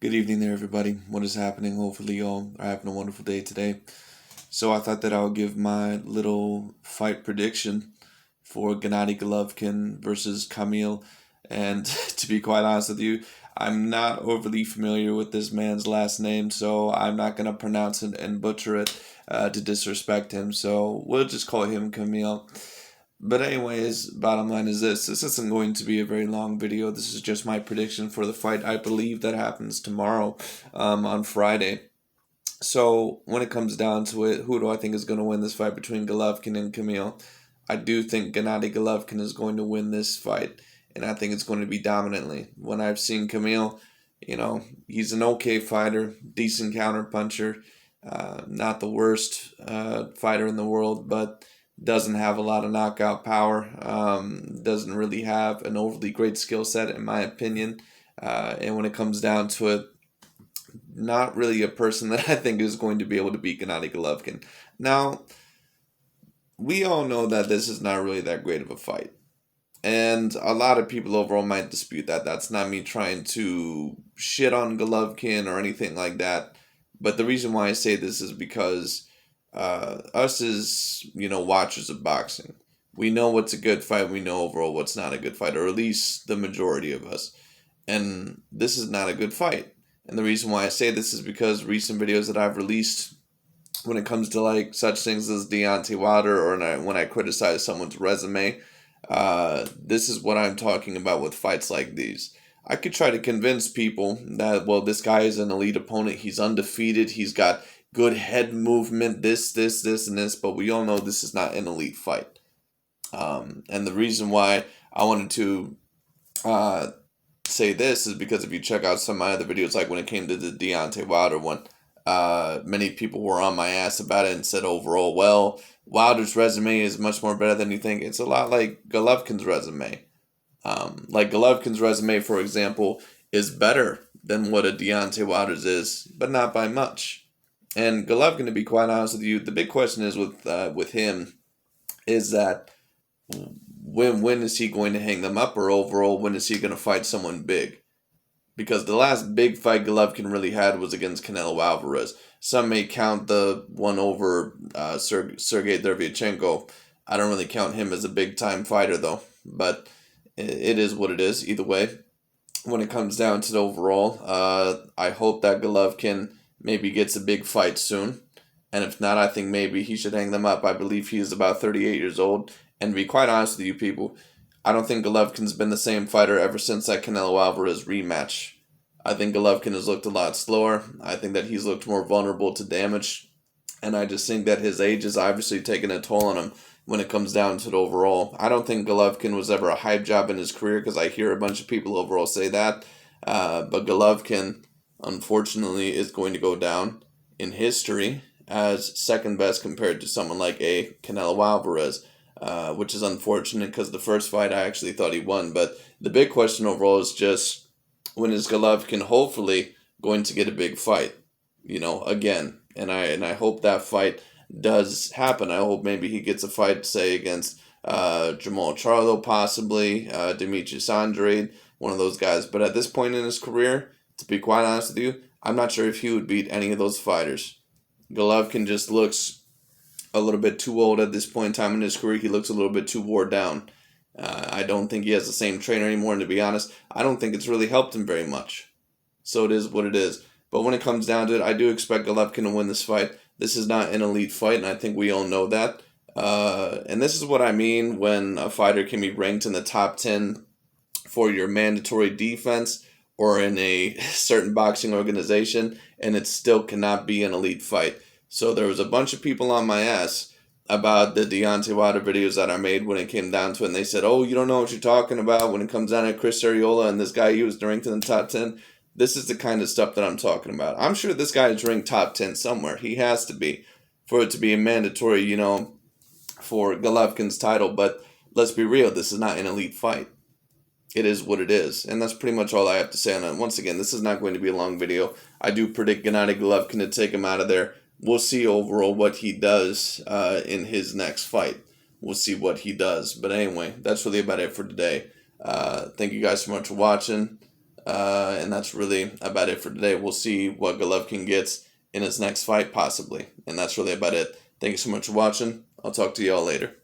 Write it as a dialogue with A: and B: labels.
A: Good evening there, everybody. What is happening? Hopefully, y'all are having a wonderful day today. So, I thought that I would give my little fight prediction for Gennady Golovkin versus Kamil. And to be quite honest with you, I'm not overly familiar with this man's last name, so I'm not going to pronounce it and butcher it to disrespect him. So, we'll just call him Kamil. But anyways, bottom line is this. This isn't going to be a very long video. This is just my prediction for the fight. I believe that happens tomorrow on Friday. So when it comes down to it, who do I think is going to win this fight between Golovkin and Kamil? I do think Gennady Golovkin is going to win this fight, and I think it's going to be dominantly. When I've seen Kamil, he's an okay fighter, decent counter puncher, not the worst fighter in the world, but doesn't have a lot of knockout power. Doesn't really have an overly great skill set, in my opinion. And when it comes down to it, not really a person that I think is going to be able to beat Gennady Golovkin. Now, we all know that this is not really that great of a fight. And a lot of people overall might dispute that. That's not me trying to shit on Golovkin or anything like that. But the reason why I say this is because us as, watchers of boxing, we know what's a good fight. We know overall what's not a good fight, or at least the majority of us. And this is not a good fight. And the reason why I say this is because recent videos that I've released when it comes to like such things as Deontay Wilder or when I criticize someone's resume, this is what I'm talking about with fights like these. I could try to convince people that, well, this guy is an elite opponent. He's undefeated. He's got good head movement, this, and this. But we all know this is not an elite fight. And the reason why I wanted to say this is because if you check out some of my other videos, like when it came to the Deontay Wilder one, many people were on my ass about it and said overall, well, Wilder's resume is much more better than you think. It's a lot like Golovkin's resume. Like Golovkin's resume, for example, is better than what a Deontay Wilder's is, but not by much. And Golovkin, to be quite honest with you, the big question is with him is that when is he going to hang them up, or overall when is he going to fight someone big? Because the last big fight Golovkin really had was against Canelo Alvarez. Some may count the one over Sergey Derevyanchenko. I don't really count him as a big time fighter though, but it is what it is. Either way, when it comes down to the overall, I hope that Golovkin maybe gets a big fight soon. And if not, I think maybe he should hang them up. I believe he is about 38 years old. And to be quite honest with you people, I don't think Golovkin's been the same fighter ever since that Canelo Alvarez rematch. I think Golovkin has looked a lot slower. I think that he's looked more vulnerable to damage. And I just think that his age has obviously taken a toll on him when it comes down to it overall. I don't think Golovkin was ever a hype job in his career, because I hear a bunch of people overall say that. But Golovkin, unfortunately, is going to go down in history as second best compared to someone like a Canelo Alvarez. Which is unfortunate because the first fight I actually thought he won. But the big question overall is just, when is Golovkin hopefully going to get a big fight? Again. And I hope that fight does happen. I hope maybe he gets a fight, say, against Jamal Charlo, possibly, Demetrius Andrade, one of those guys. But at this point in his career, to be quite honest with you, I'm not sure if he would beat any of those fighters. Golovkin just looks a little bit too old at this point in time in his career. He looks a little bit too wore down. I don't think he has the same trainer anymore, and to be honest, I don't think it's really helped him very much. So it is what it is. But when it comes down to it, I do expect Golovkin to win this fight. This is not an elite fight, and I think we all know that. And this is what I mean when a fighter can be ranked in the top 10 for your mandatory defense or in a certain boxing organization, and it still cannot be an elite fight. So there was a bunch of people on my ass about the Deontay Wilder videos that I made when it came down to it. And they said, oh, you don't know what you're talking about when it comes down to Chris Arreola and this guy he was ranked in the top 10. This is the kind of stuff that I'm talking about. I'm sure this guy is ranked top 10 somewhere. He has to be for it to be a mandatory, for Golovkin's title. But let's be real, this is not an elite fight. It is what it is. And that's pretty much all I have to say on it. Once again, this is not going to be a long video. I do predict Gennady Golovkin to take him out of there. We'll see overall what he does in his next fight. We'll see what he does. But anyway, that's really about it for today. Thank you guys so much for watching. And that's really about it for today. We'll see what Golovkin gets in his next fight, possibly. And that's really about it. Thank you so much for watching. I'll talk to you all later.